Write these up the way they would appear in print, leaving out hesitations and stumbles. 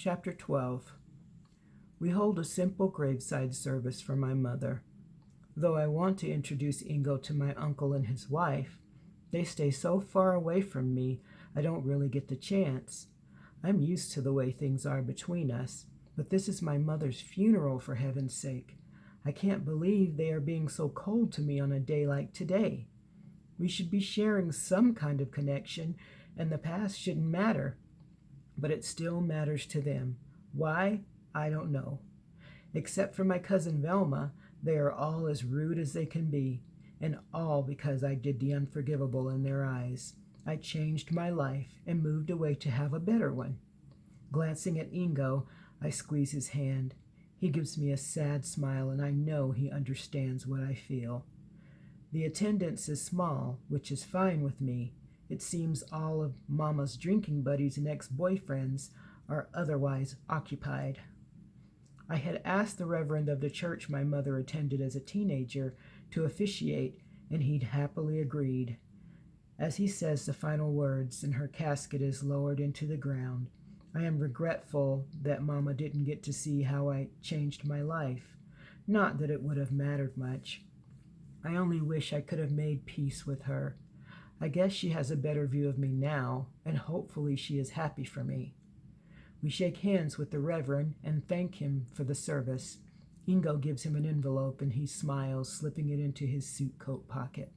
Chapter 12. We hold a simple graveside service for my mother. Though I want to introduce Ingo to my uncle and his wife, they stay so far away from me I don't really get the chance. I'm used to the way things are between us, but this is my mother's funeral, for heaven's sake. I can't believe they are being so cold to me on a day like today. We should be sharing some kind of connection, and the past shouldn't matter. But it still matters to them. Why? I don't know. Except for my cousin Velma, they are all as rude as they can be, and all because I did the unforgivable in their eyes. I changed my life and moved away to have a better one. Glancing at Ingo, I squeeze his hand. He gives me a sad smile, and I know he understands what I feel. The attendance is small, which is fine with me. It seems all of Mama's drinking buddies and ex-boyfriends are otherwise occupied. I had asked the reverend of the church my mother attended as a teenager to officiate, and he'd happily agreed. As he says the final words and her casket is lowered into the ground, I am regretful that Mama didn't get to see how I changed my life. Not that it would have mattered much. I only wish I could have made peace with her. I guess she has a better view of me now, and hopefully she is happy for me. We shake hands with the Reverend and thank him for the service. Ingo gives him an envelope and he smiles, slipping it into his suit coat pocket.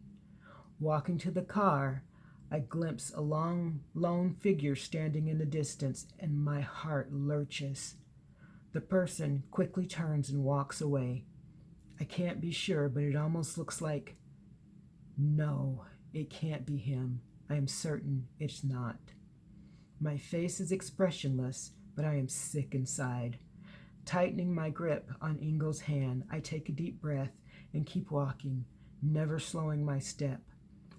Walking to the car, I glimpse a lone figure standing in the distance, and my heart lurches. The person quickly turns and walks away. I can't be sure, but it almost looks like... No, it can't be him. I am certain it's not. My face is expressionless, but I am sick inside. Tightening my grip on Ingo's hand, I take a deep breath and keep walking, never slowing my step.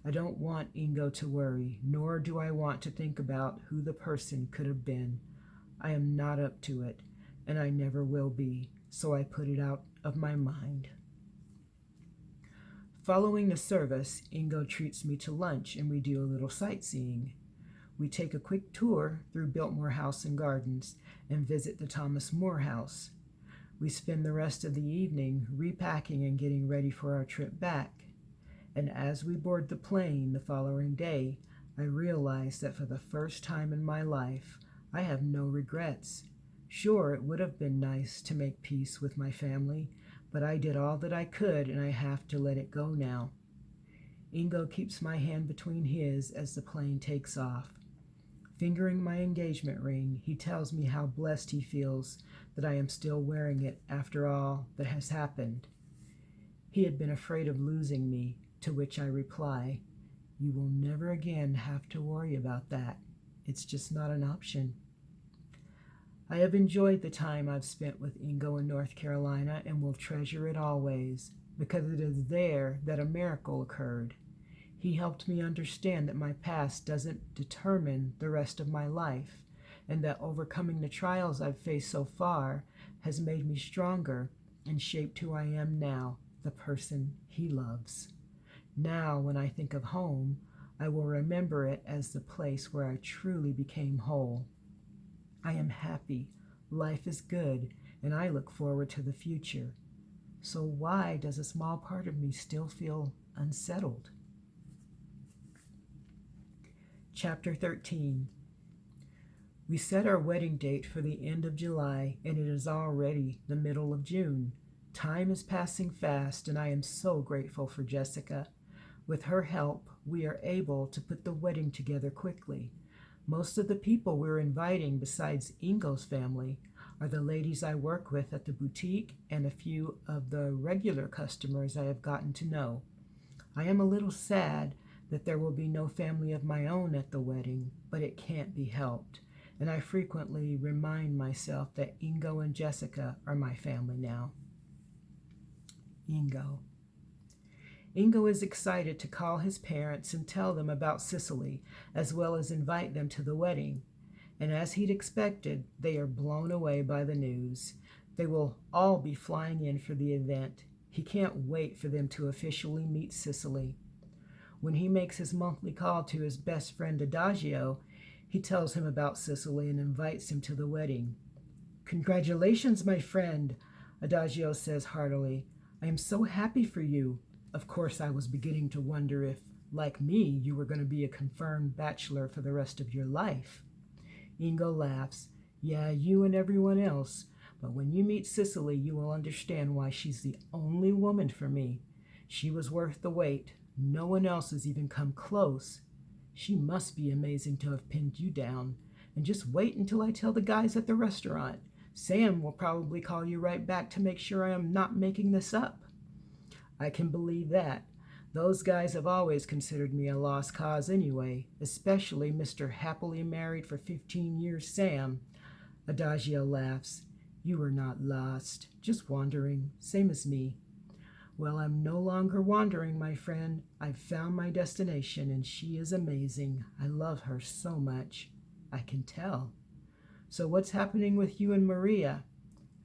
I don't want Ingo to worry, nor do I want to think about who the person could have been. I am not up to it, and I never will be, so I put it out of my mind. Following the service, Ingo treats me to lunch and we do a little sightseeing. We take a quick tour through Biltmore House and Gardens and visit the Thomas More House. We spend the rest of the evening repacking and getting ready for our trip back. And as we board the plane the following day, I realize that for the first time in my life, I have no regrets. Sure, it would have been nice to make peace with my family, but I did all that I could and I have to let it go now. Ingo keeps my hand between his as the plane takes off. Fingering my engagement ring, he tells me how blessed he feels that I am still wearing it after all that has happened. He had been afraid of losing me, to which I reply, "You will never again have to worry about that. It's just not an option." I have enjoyed the time I've spent with Ingo in North Carolina and will treasure it always, because it is there that a miracle occurred. He helped me understand that my past doesn't determine the rest of my life, and that overcoming the trials I've faced so far has made me stronger and shaped who I am now, the person he loves. Now, when I think of home, I will remember it as the place where I truly became whole. I am happy, life is good, and I look forward to the future. So why does a small part of me still feel unsettled? Chapter 13. We set our wedding date for the end of July, and it is already the middle of June. Time is passing fast, and I am so grateful for Jessica. With her help, we are able to put the wedding together quickly. Most of the people we're inviting, besides Ingo's family, are the ladies I work with at the boutique and a few of the regular customers I have gotten to know. I am a little sad that there will be no family of my own at the wedding, but it can't be helped, and I frequently remind myself that Ingo and Jessica are my family now. Ingo. Ingo is excited to call his parents and tell them about Cicely, as well as invite them to the wedding. And as he'd expected, they are blown away by the news. They will all be flying in for the event. He can't wait for them to officially meet Cicely. When he makes his monthly call to his best friend Adagio, he tells him about Cicely and invites him to the wedding. Congratulations, my friend, Adagio says heartily. I am so happy for you. Of course, I was beginning to wonder if, like me, you were going to be a confirmed bachelor for the rest of your life. Ingo laughs. Yeah, you and everyone else. But when you meet Cicely, you will understand why she's the only woman for me. She was worth the wait. No one else has even come close. She must be amazing to have pinned you down. And just wait until I tell the guys at the restaurant. Sam will probably call you right back to make sure I am not making this up. I can believe that. Those guys have always considered me a lost cause anyway, especially Mr. Happily Married for 15 years Sam. Adagio laughs. You are not lost, just wandering, same as me. Well, I'm no longer wandering, my friend. I've found my destination, and she is amazing. I love her so much. I can tell. So what's happening with you and Maria?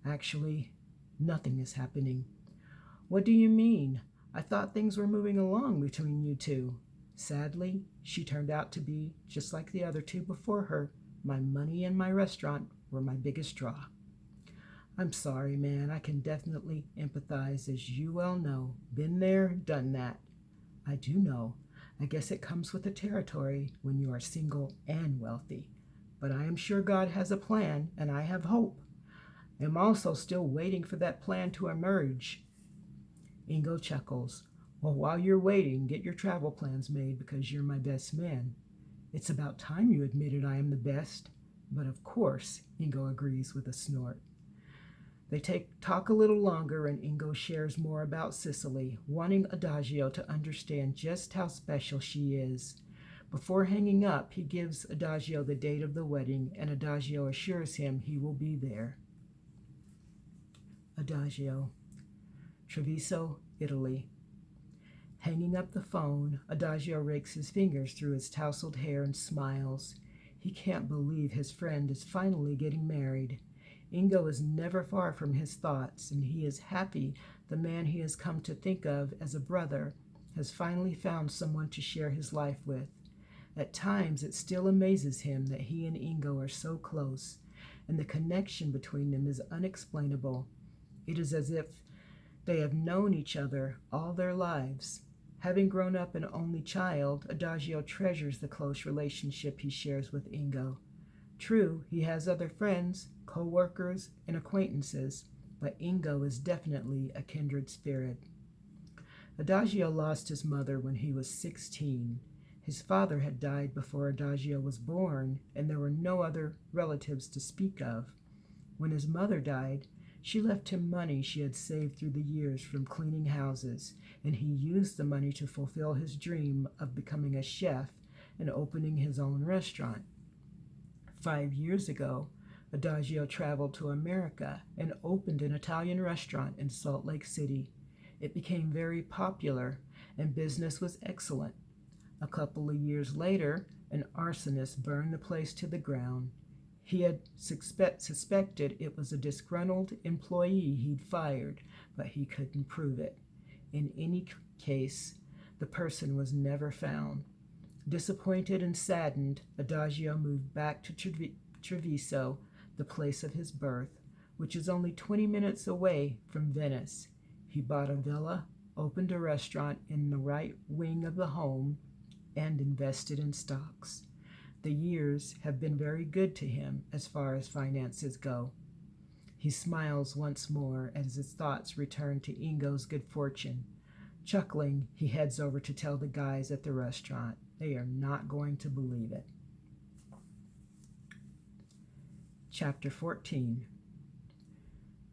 Actually, nothing is happening. What do you mean? I thought things were moving along between you two. Sadly, she turned out to be, just like the other two before her, my money and my restaurant were my biggest draw. I'm sorry, man. I can definitely empathize, as you well know. Been there, done that. I do know. I guess it comes with the territory when you are single and wealthy. But I am sure God has a plan, and I have hope. I am also still waiting for that plan to emerge. Ingo chuckles. Well, while you're waiting, get your travel plans made because you're my best man. It's about time you admitted I am the best. But of course, Ingo agrees with a snort. They talk a little longer, and Ingo shares more about Cicely, wanting Adagio to understand just how special she is. Before hanging up, he gives Adagio the date of the wedding, and Adagio assures him he will be there. Adagio. Treviso, Italy. Hanging up the phone, Adagio rakes his fingers through his tousled hair and smiles. He can't believe his friend is finally getting married. Ingo is never far from his thoughts, and he is happy the man he has come to think of as a brother has finally found someone to share his life with. At times, it still amazes him that he and Ingo are so close, and the connection between them is unexplainable. It is as if they have known each other all their lives. Having grown up an only child, Adagio treasures the close relationship he shares with Ingo. True, he has other friends, co-workers, and acquaintances, but Ingo is definitely a kindred spirit. Adagio lost his mother when he was 16. His father had died before Adagio was born, and there were no other relatives to speak of. When his mother died, she left him money she had saved through the years from cleaning houses, and he used the money to fulfill his dream of becoming a chef and opening his own restaurant. 5 years ago, Adagio traveled to America and opened an Italian restaurant in Salt Lake City. It became very popular, and business was excellent. A couple of years later, an arsonist burned the place to the ground. He had suspected it was a disgruntled employee he'd fired, but he couldn't prove it. In any case, the person was never found. Disappointed and saddened, Adagio moved back to Treviso, the place of his birth, which is only 20 minutes away from Venice. He bought a villa, opened a restaurant in the right wing of the home, and invested in stocks. The years have been very good to him as far as finances go. He smiles once more as his thoughts return to Ingo's good fortune. Chuckling, he heads over to tell the guys at the restaurant. They are not going to believe it. Chapter 14.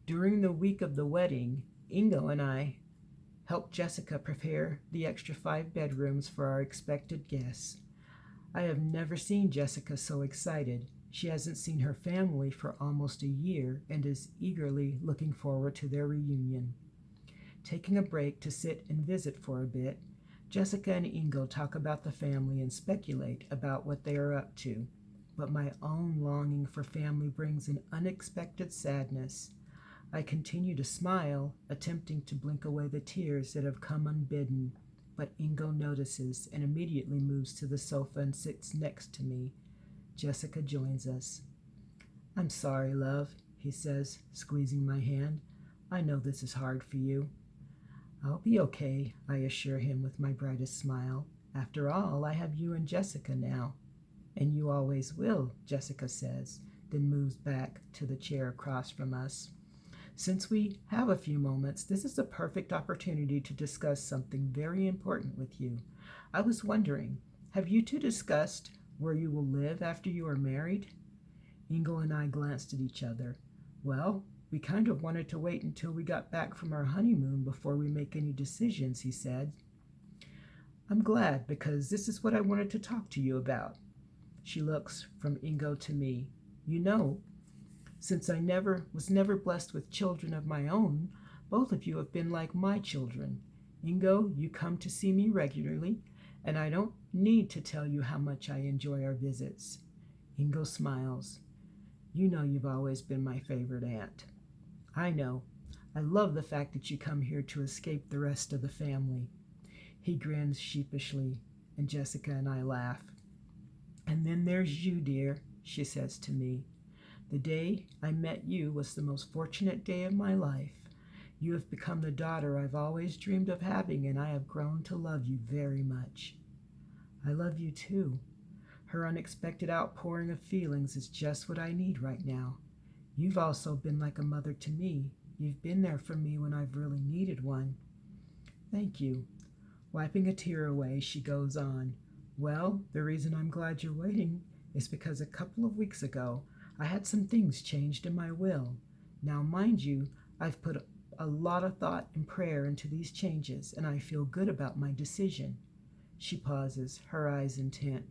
During the week of the wedding, Ingo and I helped Jessica prepare the extra 5 bedrooms for our expected guests. I have never seen Jessica so excited. She hasn't seen her family for almost a year and is eagerly looking forward to their reunion. Taking a break to sit and visit for a bit, Jessica and Ingo talk about the family and speculate about what they are up to. But my own longing for family brings an unexpected sadness. I continue to smile, attempting to blink away the tears that have come unbidden. But Ingo notices and immediately moves to the sofa and sits next to me. Jessica joins us. I'm sorry, love. he says, squeezing my hand. I know this is hard for you. I'll be okay, I assure him with my brightest smile. After all, I have you and Jessica now. And you always will, Jessica says, then moves back to the chair across from us. Since we have a few moments, this is a perfect opportunity to discuss something very important with you. I was wondering, have you two discussed where you will live after you are married? Ingo and I glanced at each other. Well, we kind of wanted to wait until we got back from our honeymoon before we make any decisions, he said. I'm glad, because this is what I wanted to talk to you about. She looks from Ingo to me. You know, since I was never blessed with children of my own, both of you have been like my children. Ingo, you come to see me regularly, and I don't need to tell you how much I enjoy our visits. Ingo smiles. You know you've always been my favorite aunt. I know. I love the fact that you come here to escape the rest of the family. He grins sheepishly, and Jessica and I laugh. And then there's you, dear, she says to me. The day I met you was the most fortunate day of my life. You have become the daughter I've always dreamed of having, and I have grown to love you very much. I love you too. Her unexpected outpouring of feelings is just what I need right now. You've also been like a mother to me. You've been there for me when I've really needed one. Thank you. Wiping a tear away, she goes on. Well, the reason I'm glad you're waiting is because a couple of weeks ago, I had some things changed in my will. Now, mind you, I've put a lot of thought and prayer into these changes, and I feel good about my decision. She pauses, her eyes intent.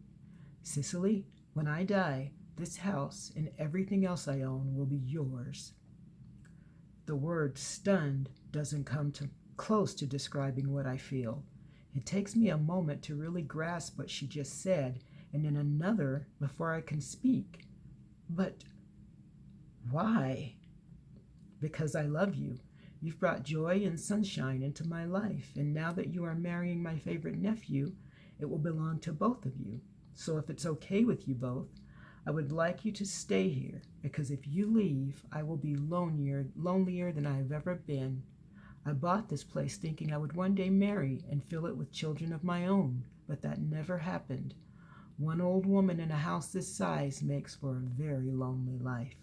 Cicely, when I die, this house and everything else I own will be yours. The word stunned doesn't come close to describing what I feel. It takes me a moment to really grasp what she just said, and then another before I can speak. But why? Because I love you. You've brought joy and sunshine into my life, and now that you are marrying my favorite nephew, it will belong to both of you. So if it's okay with you both, I would like you to stay here, because if you leave, I will be lonelier than I have ever been. I bought this place thinking I would one day marry and fill it with children of my own, but that never happened. One old woman in a house this size makes for a very lonely life.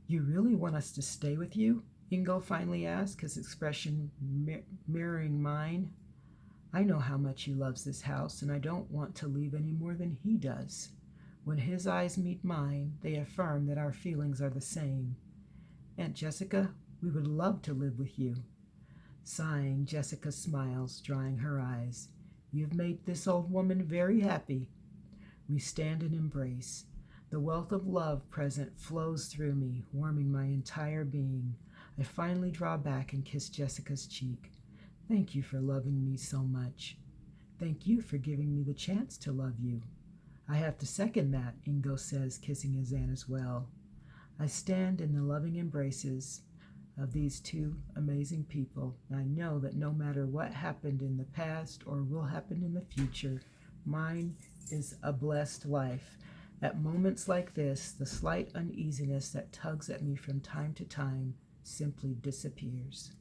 You really want us to stay with you? Ingo finally asked, his expression mirroring mine. I know how much he loves this house, and I don't want to leave any more than he does. When his eyes meet mine, they affirm that our feelings are the same. Aunt Jessica, we would love to live with you. Sighing, Jessica smiles, drying her eyes. You have made this old woman very happy. We stand and embrace. The wealth of love present flows through me, warming my entire being. I finally draw back and kiss Jessica's cheek. Thank you for loving me so much. Thank you for giving me the chance to love you. I have to second that, Ingo says, kissing his aunt as well. I stand in the loving embraces of these two amazing people. I know that no matter what happened in the past or will happen in the future, mine is a blessed life. At moments like this, the slight uneasiness that tugs at me from time to time simply disappears.